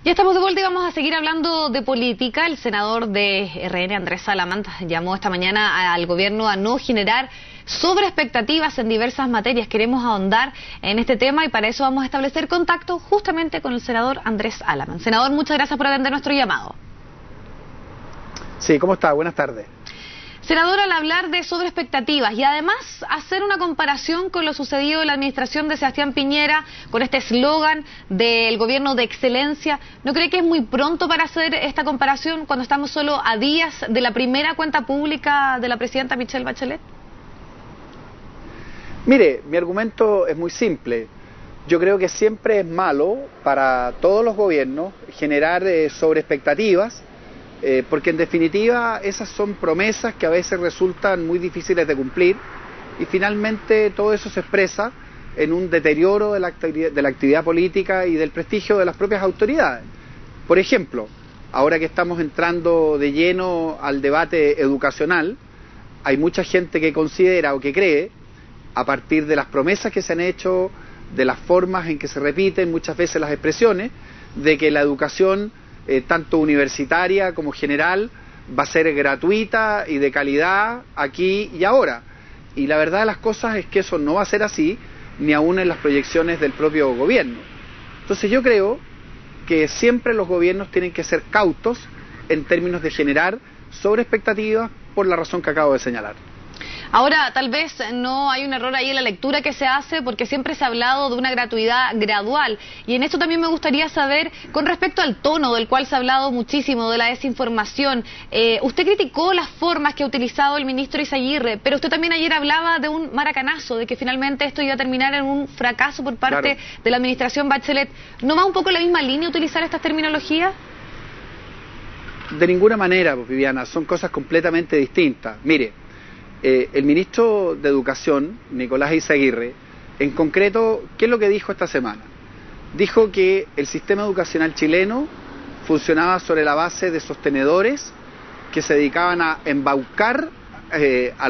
Ya estamos de vuelta y vamos a seguir hablando de política. El senador de RN, Andrés Salamant, llamó esta mañana al gobierno a no generar sobreexpectativas en diversas materias. Queremos ahondar en este tema y para eso vamos a establecer contacto justamente con el senador Andrés Salamant. Senador, muchas gracias por atender nuestro llamado. Sí, ¿cómo está? Buenas tardes. Senador, al hablar de sobreexpectativas y además hacer una comparación con lo sucedido en la administración de Sebastián Piñera, con este eslogan del gobierno de excelencia, ¿no cree que es muy pronto para hacer esta comparación cuando estamos solo a días de la primera cuenta pública de la presidenta Michelle Bachelet? Mire, mi argumento es muy simple. Yo creo que siempre es malo para todos los gobiernos generar sobreexpectativas, porque en definitiva esas son promesas que a veces resultan muy difíciles de cumplir y finalmente todo eso se expresa en un deterioro de la actividad política y del prestigio de las propias autoridades. Por ejemplo, ahora que estamos entrando de lleno al debate educacional, hay mucha gente que considera o que cree, a partir de las promesas que se han hecho, de las formas en que se repiten muchas veces las expresiones, de que la educación tanto universitaria como general va a ser gratuita y de calidad aquí y ahora. Y la verdad de las cosas es que eso no va a ser así, ni aún en las proyecciones del propio gobierno. Entonces yo creo que siempre los gobiernos tienen que ser cautos en términos de generar sobreexpectativas por la razón que acabo de señalar. Ahora, tal vez no hay un error ahí en la lectura que se hace porque siempre se ha hablado de una gratuidad gradual y en esto también me gustaría saber, con respecto al tono del cual se ha hablado muchísimo, de la desinformación, usted criticó las formas que ha utilizado el ministro Izaguirre, pero usted también ayer hablaba de un maracanazo, de que finalmente esto iba a terminar en un fracaso por parte de la administración Bachelet. ¿No va un poco en la misma línea utilizar estas terminologías? De ninguna manera, Viviana, son cosas completamente distintas. Mire, el ministro de Educación, Nicolás Izaguirre, en concreto, ¿qué es lo que dijo esta semana? Dijo que el sistema educacional chileno funcionaba sobre la base de sostenedores que se dedicaban a embaucar a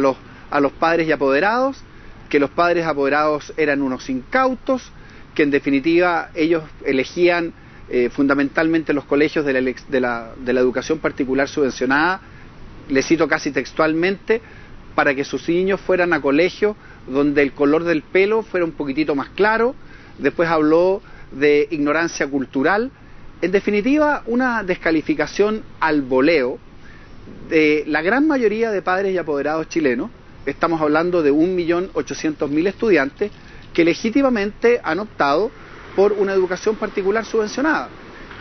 los padres y apoderados, que los padres apoderados eran unos incautos, que en definitiva ellos elegían fundamentalmente los colegios de la educación particular subvencionada, le cito casi textualmente, para que sus niños fueran a colegios donde el color del pelo fuera un poquitito más claro. Después habló de ignorancia cultural. En definitiva, una descalificación al voleo de la gran mayoría de padres y apoderados chilenos. Estamos hablando de 1.800.000 estudiantes que legítimamente han optado por una educación particular subvencionada.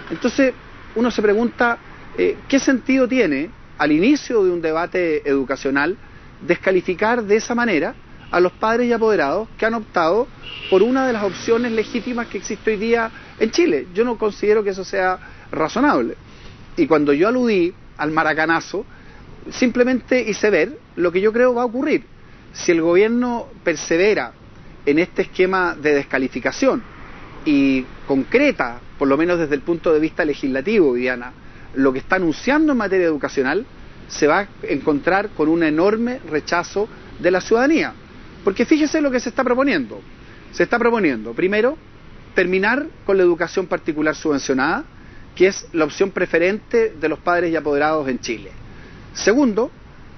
Entonces, uno se pregunta, ¿qué sentido tiene al inicio de un debate educacional descalificar de esa manera a los padres y apoderados que han optado por una de las opciones legítimas que existe hoy día en Chile? Yo no considero que eso sea razonable. Y cuando yo aludí al maracanazo, simplemente hice ver lo que yo creo va a ocurrir. Si el gobierno persevera en este esquema de descalificación y concreta, por lo menos desde el punto de vista legislativo, Viviana, lo que está anunciando en materia educacional, se va a encontrar con un enorme rechazo de la ciudadanía. Porque fíjese lo que se está proponiendo. Se está proponiendo, primero, terminar con la educación particular subvencionada, que es la opción preferente de los padres y apoderados en Chile. Segundo,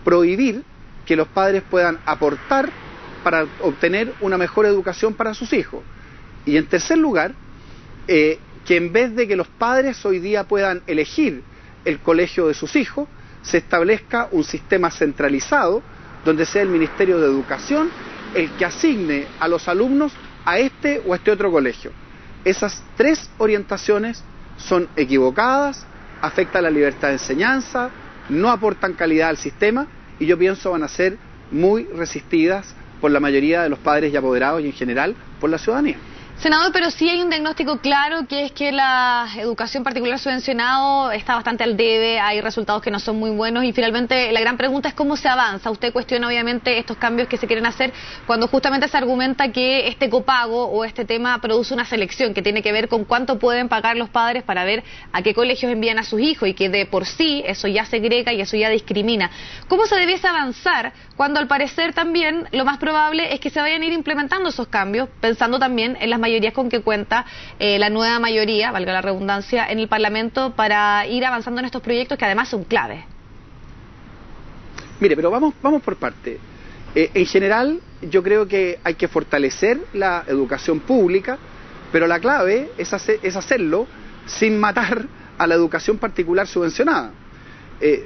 prohibir que los padres puedan aportar para obtener una mejor educación para sus hijos. Y en tercer lugar, que en vez de que los padres hoy día puedan elegir el colegio de sus hijos, se establezca un sistema centralizado donde sea el Ministerio de Educación el que asigne a los alumnos a este o a este otro colegio. Esas tres orientaciones son equivocadas, afectan la libertad de enseñanza, no aportan calidad al sistema y yo pienso van a ser muy resistidas por la mayoría de los padres y apoderados y en general por la ciudadanía. Senador, pero sí hay un diagnóstico claro, que es que la educación particular subvencionado está bastante al debe, hay resultados que no son muy buenos y finalmente la gran pregunta es cómo se avanza. Usted cuestiona obviamente estos cambios que se quieren hacer cuando justamente se argumenta que este copago o este tema produce una selección que tiene que ver con cuánto pueden pagar los padres para ver a qué colegios envían a sus hijos y que de por sí eso ya segrega y eso ya discrimina. ¿Cómo se debiese avanzar cuando al parecer también lo más probable es que se vayan a ir implementando esos cambios, pensando también en las mayores mayoría con que cuenta la nueva mayoría, valga la redundancia, en el Parlamento para ir avanzando en estos proyectos que además son claves. Mire, pero vamos por parte. En general, yo creo que hay que fortalecer la educación pública, pero la clave es hacerlo sin matar a la educación particular subvencionada.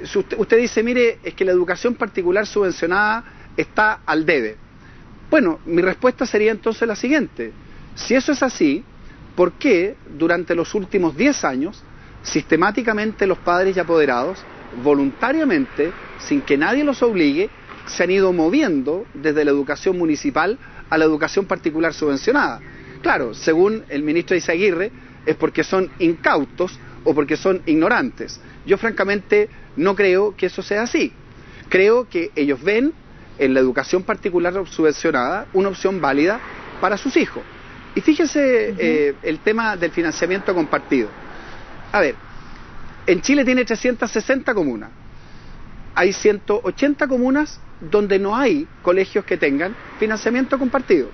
Si usted dice, mire, es que la educación particular subvencionada está al debe. Bueno, mi respuesta sería entonces la siguiente. Si eso es así, ¿por qué durante los últimos 10 años, sistemáticamente los padres y apoderados, voluntariamente, sin que nadie los obligue, se han ido moviendo desde la educación municipal a la educación particular subvencionada? Claro, según el ministro Izaguirre, es porque son incautos o porque son ignorantes. Yo francamente no creo que eso sea así. Creo que ellos ven en la educación particular subvencionada una opción válida para sus hijos. Y fíjese el tema del financiamiento compartido. A ver, en Chile tiene 360 comunas. Hay 180 comunas donde no hay colegios que tengan financiamiento compartido.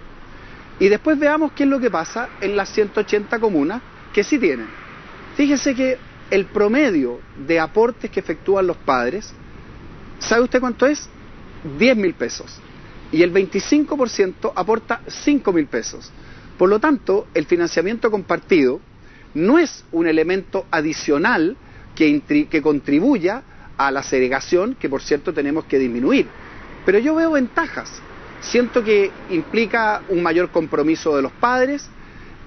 Y después veamos qué es lo que pasa en las 180 comunas que sí tienen. Fíjese que el promedio de aportes que efectúan los padres, ¿sabe usted cuánto es? 10.000 pesos. Y el 25% aporta 5.000 pesos. Por lo tanto, el financiamiento compartido no es un elemento adicional que contribuya a la segregación, que por cierto tenemos que disminuir. Pero yo veo ventajas. Siento que implica un mayor compromiso de los padres.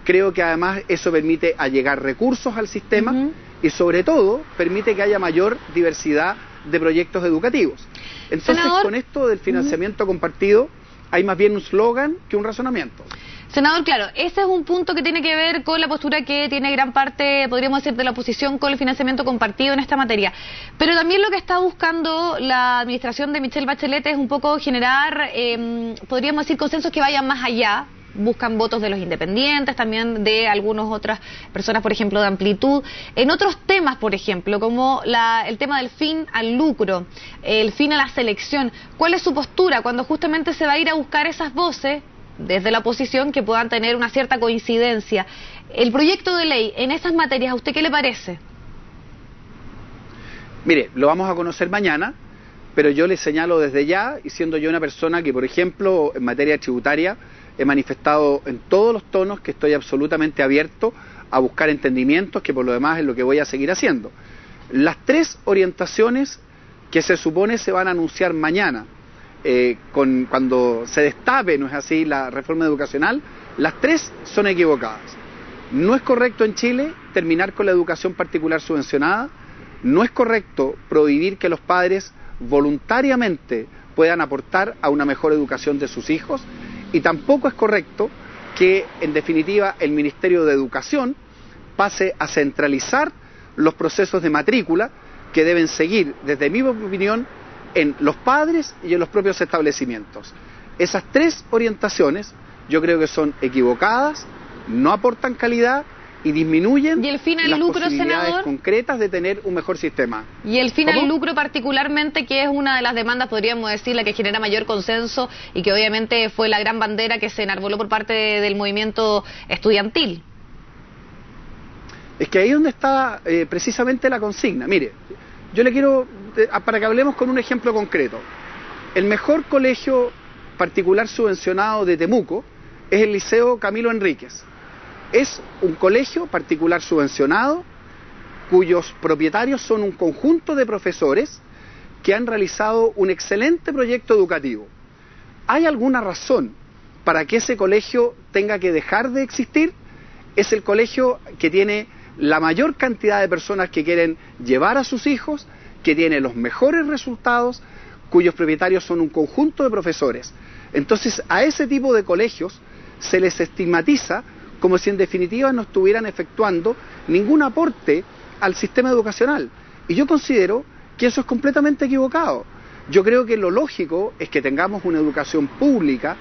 Creo que además eso permite allegar recursos al sistema y sobre todo permite que haya mayor diversidad de proyectos educativos. Entonces, senador, con esto del financiamiento compartido hay más bien un slogan que un razonamiento. Senador, claro, ese es un punto que tiene que ver con la postura que tiene gran parte, podríamos decir, de la oposición con el financiamiento compartido en esta materia. Pero también lo que está buscando la administración de Michelle Bachelet es un poco generar, podríamos decir, consensos que vayan más allá. Buscan votos de los independientes, también de algunas otras personas, por ejemplo, de Amplitud. En otros temas, por ejemplo, como el tema del fin al lucro, el fin a la selección, ¿cuál es su postura cuando justamente se va a ir a buscar esas voces desde la oposición que puedan tener una cierta coincidencia? El proyecto de ley en esas materias, ¿a usted qué le parece? Mire, lo vamos a conocer mañana, pero yo le señalo desde ya, y siendo yo una persona que, por ejemplo, en materia tributaria, he manifestado en todos los tonos que estoy absolutamente abierto a buscar entendimientos, que por lo demás es lo que voy a seguir haciendo. Las 3 orientaciones que se supone se van a anunciar mañana, cuando se destape, ¿no es así?, la reforma educacional, las 3 son equivocadas. No es correcto en Chile terminar con la educación particular subvencionada, no es correcto prohibir que los padres voluntariamente puedan aportar a una mejor educación de sus hijos, y tampoco es correcto que, en definitiva, el Ministerio de Educación pase a centralizar los procesos de matrícula que deben seguir, desde mi opinión, en los padres y en los propios establecimientos. Esas 3 orientaciones yo creo que son equivocadas, no aportan calidad y disminuyen ¿Y el fin al las lucro, posibilidades senador? Concretas de tener un mejor sistema. Y el fin ¿Cómo? al lucro particularmente, que es una de las demandas, podríamos decir, la que genera mayor consenso y que obviamente fue la gran bandera que se enarboló por parte del movimiento estudiantil. Es que ahí es donde está precisamente la consigna. Mire, yo le quiero, para que hablemos con un ejemplo concreto. El mejor colegio particular subvencionado de Temuco es el Liceo Camilo Enríquez. Es un colegio particular subvencionado cuyos propietarios son un conjunto de profesores que han realizado un excelente proyecto educativo. ¿Hay alguna razón para que ese colegio tenga que dejar de existir? Es el colegio que tiene la mayor cantidad de personas que quieren llevar a sus hijos, que tiene los mejores resultados, cuyos propietarios son un conjunto de profesores. Entonces, a ese tipo de colegios se les estigmatiza como si en definitiva no estuvieran efectuando ningún aporte al sistema educacional. Y yo considero que eso es completamente equivocado. Yo creo que lo lógico es que tengamos una educación pública,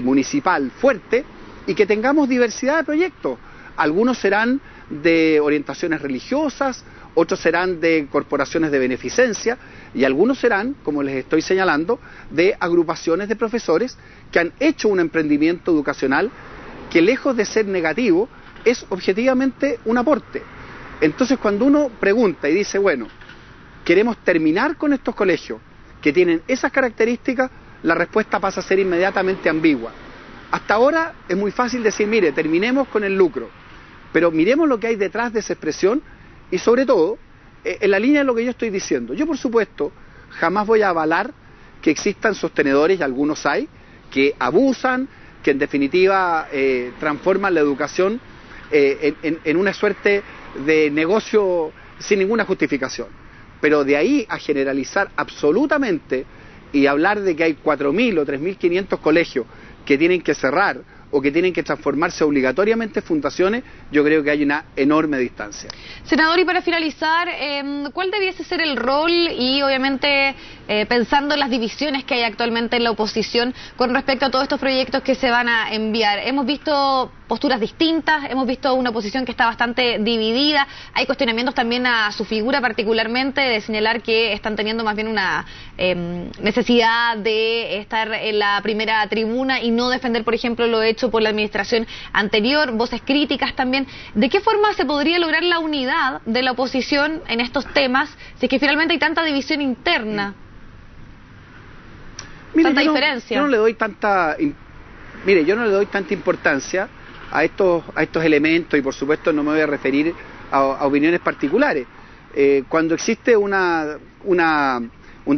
municipal fuerte, y que tengamos diversidad de proyectos. Algunos serán de orientaciones religiosas, otros serán de corporaciones de beneficencia, y algunos serán, como les estoy señalando, de agrupaciones de profesores que han hecho un emprendimiento educacional que lejos de ser negativo, es objetivamente un aporte. Entonces, cuando uno pregunta y dice, bueno, queremos terminar con estos colegios que tienen esas características, la respuesta pasa a ser inmediatamente ambigua. Hasta ahora es muy fácil decir, mire, terminemos con el lucro, pero miremos lo que hay detrás de esa expresión y sobre todo, en la línea de lo que yo estoy diciendo. Yo, por supuesto, jamás voy a avalar que existan sostenedores, y algunos hay, que abusan, que en definitiva transforman la educación en una suerte de negocio sin ninguna justificación. Pero de ahí a generalizar absolutamente y hablar de que hay 4.000 o 3.500 colegios que tienen que cerrar o que tienen que transformarse obligatoriamente en fundaciones, yo creo que hay una enorme distancia. Senador, y para finalizar, ¿cuál debiese ser el rol y obviamente pensando en las divisiones que hay actualmente en la oposición con respecto a todos estos proyectos que se van a enviar? Hemos visto posturas distintas, hemos visto una oposición que está bastante dividida, hay cuestionamientos también a su figura particularmente, de señalar que están teniendo más bien una necesidad de estar en la primera tribuna y no defender, por ejemplo, lo hecho por la administración anterior, voces críticas también. ¿De qué forma se podría lograr la unidad de la oposición en estos temas si es que finalmente hay tanta división interna? Mire, tanta diferencia. Yo no le doy tanta importancia a estos elementos y por supuesto no me voy a referir a opiniones particulares. Cuando existe un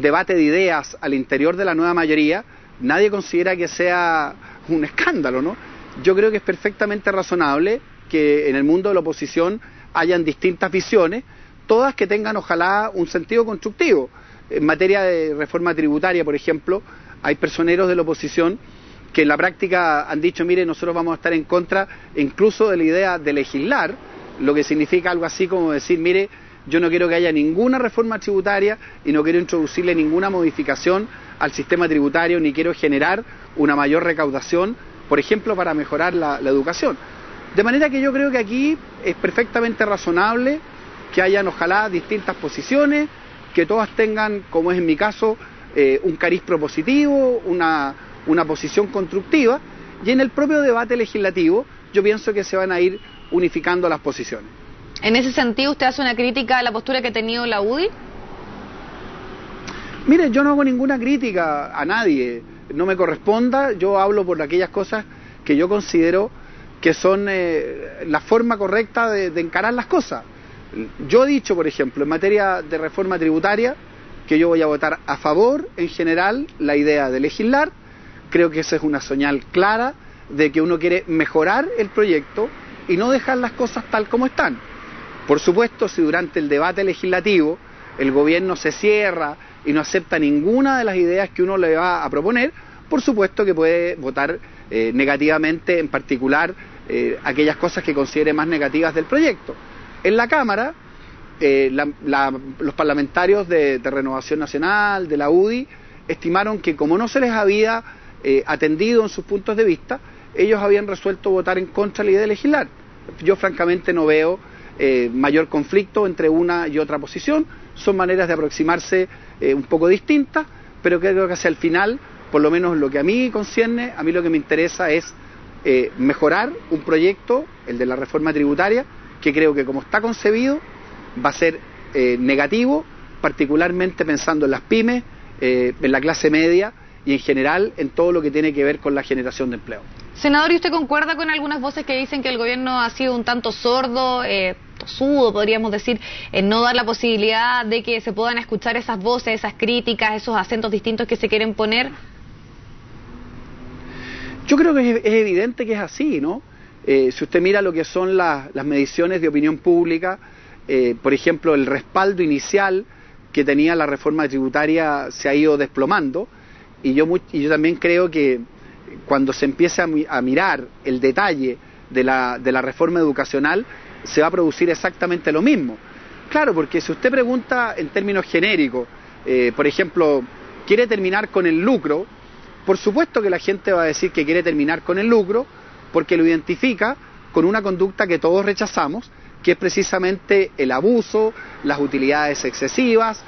debate de ideas al interior de la nueva mayoría, nadie considera que sea un escándalo, ¿no? Yo creo que es perfectamente razonable que en el mundo de la oposición hayan distintas visiones, todas que tengan ojalá un sentido constructivo. En materia de reforma tributaria, por ejemplo, hay personeros de la oposición que en la práctica han dicho, mire, nosotros vamos a estar en contra incluso de la idea de legislar, lo que significa algo así como decir, mire, yo no quiero que haya ninguna reforma tributaria y no quiero introducirle ninguna modificación al sistema tributario, ni quiero generar una mayor recaudación, por ejemplo, para mejorar la educación. De manera que yo creo que aquí es perfectamente razonable que hayan ojalá distintas posiciones, que todas tengan, como es en mi caso, un cariz propositivo, una posición constructiva, y en el propio debate legislativo yo pienso que se van a ir unificando las posiciones. En ese sentido, ¿usted hace una crítica a la postura que ha tenido la UDI? Mire, yo no hago ninguna crítica a nadie, no me corresponda, yo hablo por aquellas cosas que yo considero que son la forma correcta de encarar las cosas. Yo he dicho, por ejemplo, en materia de reforma tributaria, que yo voy a votar a favor, en general, la idea de legislar. Creo que esa es una señal clara de que uno quiere mejorar el proyecto y no dejar las cosas tal como están. Por supuesto, si durante el debate legislativo el gobierno se cierra y no acepta ninguna de las ideas que uno le va a proponer, por supuesto que puede votar negativamente, en particular aquellas cosas que considere más negativas del proyecto. En la Cámara, los parlamentarios de Renovación Nacional, de la UDI, estimaron que como no se les había atendido en sus puntos de vista, ellos habían resuelto votar en contra de la idea de legislar. Yo francamente no veo mayor conflicto entre una y otra posición, son maneras de aproximarse un poco distintas, pero creo que hacia el final, por lo menos lo que a mí concierne, a mí lo que me interesa es mejorar un proyecto, el de la reforma tributaria, que creo que como está concebido va a ser negativo, particularmente pensando en las pymes, en la clase media y en general en todo lo que tiene que ver con la generación de empleo. Senador, ¿y usted concuerda con algunas voces que dicen que el gobierno ha sido un tanto sordo, tosudo, podríamos decir, en no dar la posibilidad de que se puedan escuchar esas voces, esas críticas, esos acentos distintos que se quieren poner? Yo creo que es evidente que es así, ¿no? Si usted mira lo que son las mediciones de opinión pública, por ejemplo, el respaldo inicial que tenía la reforma tributaria se ha ido desplomando, y yo también creo que cuando se empiece a mirar el detalle de la reforma educacional, se va a producir exactamente lo mismo. Claro, porque si usted pregunta en términos genéricos, por ejemplo, ¿quiere terminar con el lucro? Por supuesto que la gente va a decir que quiere terminar con el lucro, porque lo identifica con una conducta que todos rechazamos, que es precisamente el abuso, las utilidades excesivas,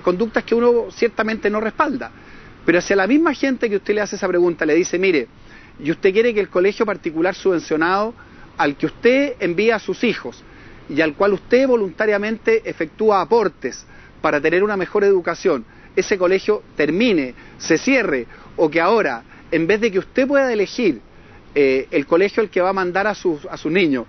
conductas que uno ciertamente no respalda. Pero si a la misma gente que usted le hace esa pregunta le dice, mire, y usted quiere que el colegio particular subvencionado al que usted envía a sus hijos y al cual usted voluntariamente efectúa aportes para tener una mejor educación, ese colegio termine, se cierre, o que ahora, en vez de que usted pueda elegir el colegio al que va a mandar a sus niños,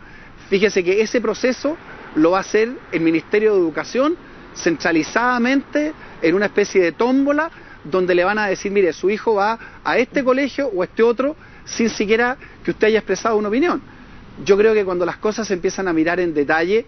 fíjese que ese proceso lo va a hacer el Ministerio de Educación centralizadamente en una especie de tómbola donde le van a decir, mire, su hijo va a este colegio o a este otro sin siquiera que usted haya expresado una opinión. Yo creo que cuando las cosas se empiezan a mirar en detalle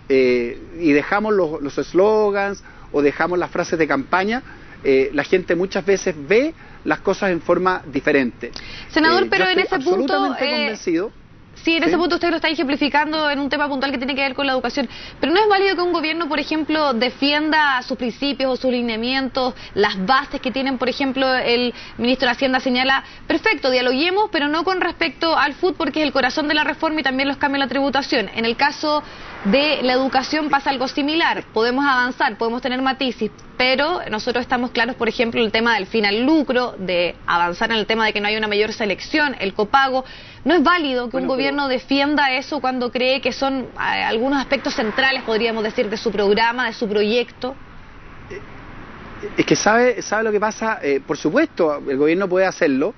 y dejamos los eslogans o dejamos las frases de campaña, la gente muchas veces ve las cosas en forma diferente. Senador, pero en ese punto... convencido. Sí, en ese punto usted lo está ejemplificando en un tema puntual que tiene que ver con la educación. Pero no es válido que un gobierno, por ejemplo, defienda sus principios o sus lineamientos, las bases que tienen, por ejemplo, el ministro de Hacienda señala, perfecto, dialoguemos, pero no con respecto al FUT, porque es el corazón de la reforma y también los cambios en la tributación. En el caso de la educación pasa algo similar. Podemos avanzar, podemos tener matices, pero nosotros estamos claros, por ejemplo, en el tema del fin al lucro, de avanzar en el tema de que no haya una mayor selección, el copago. No es válido que un gobierno defienda eso cuando cree que son algunos aspectos centrales, podríamos decir, de su programa, de su proyecto. Es que sabe lo que pasa, por supuesto, el gobierno puede hacerlo,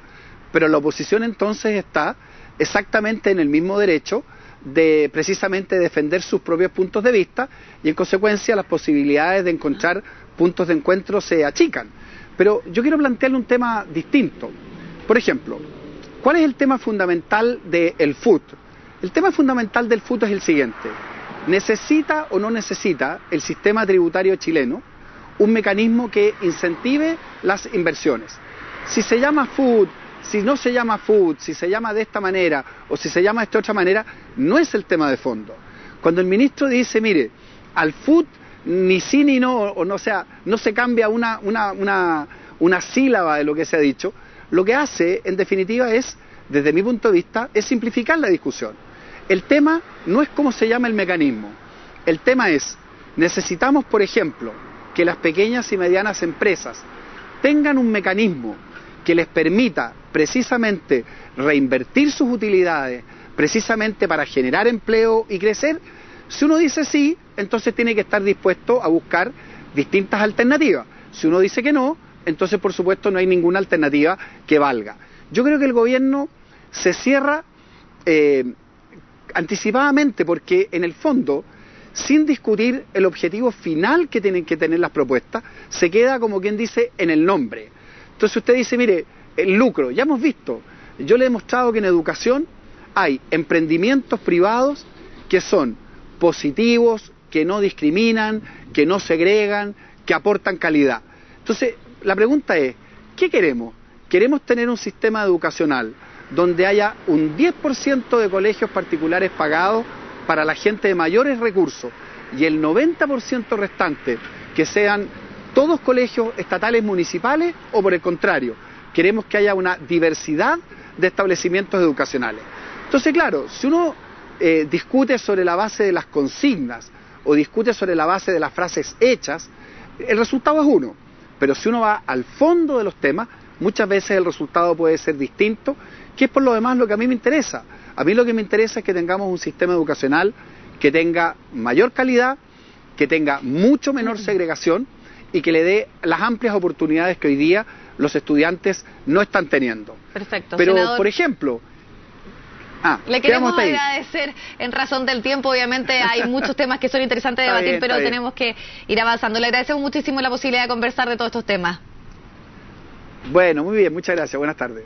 pero la oposición entonces está exactamente en el mismo derecho de precisamente defender sus propios puntos de vista y en consecuencia las posibilidades de encontrar puntos de encuentro se achican. Pero yo quiero plantearle un tema distinto. Por ejemplo, ¿cuál es el tema fundamental del FUT? El tema fundamental del FUT es el siguiente: ¿necesita o no necesita el sistema tributario chileno un mecanismo que incentive las inversiones? Si se llama FUT, si no se llama FUT, si se llama de esta manera o si se llama de esta otra manera, no es el tema de fondo. Cuando el ministro dice, mire, al FUT ni sí ni no, o no, sea, no se cambia una sílaba de lo que se ha dicho, lo que hace, en definitiva, es, desde mi punto de vista, es simplificar la discusión. El tema no es cómo se llama el mecanismo. El tema es, necesitamos, por ejemplo, que las pequeñas y medianas empresas tengan un mecanismo que les permita precisamente reinvertir sus utilidades, precisamente para generar empleo y crecer. Si uno dice sí, entonces tiene que estar dispuesto a buscar distintas alternativas. Si uno dice que no, entonces por supuesto no hay ninguna alternativa que valga. Yo creo que el gobierno se cierra anticipadamente porque en el fondo, sin discutir el objetivo final que tienen que tener las propuestas, se queda como quien dice en el nombre. Entonces usted dice, mire, el lucro, ya hemos visto, yo le he demostrado que en educación hay emprendimientos privados que son positivos, que no discriminan, que no segregan, que aportan calidad. Entonces, la pregunta es, ¿qué queremos? ¿Queremos tener un sistema educacional donde haya un 10% de colegios particulares pagados para la gente de mayores recursos y el 90% restante que sean todos colegios estatales municipales, o por el contrario, queremos que haya una diversidad de establecimientos educacionales? Entonces, claro, si uno discute sobre la base de las consignas o discute sobre la base de las frases hechas, el resultado es uno. Pero si uno va al fondo de los temas, muchas veces el resultado puede ser distinto, que es por lo demás lo que a mí me interesa. A mí lo que me interesa es que tengamos un sistema educacional que tenga mayor calidad, que tenga mucho menor segregación y que le dé las amplias oportunidades que hoy día los estudiantes no están teniendo. Perfecto, pero, senador, por ejemplo... le queremos agradecer en razón del tiempo. Obviamente hay muchos temas que son interesantes de debatir, pero tenemos que ir avanzando. Le agradecemos muchísimo la posibilidad de conversar de todos estos temas. Bueno, muy bien, muchas gracias. Buenas tardes.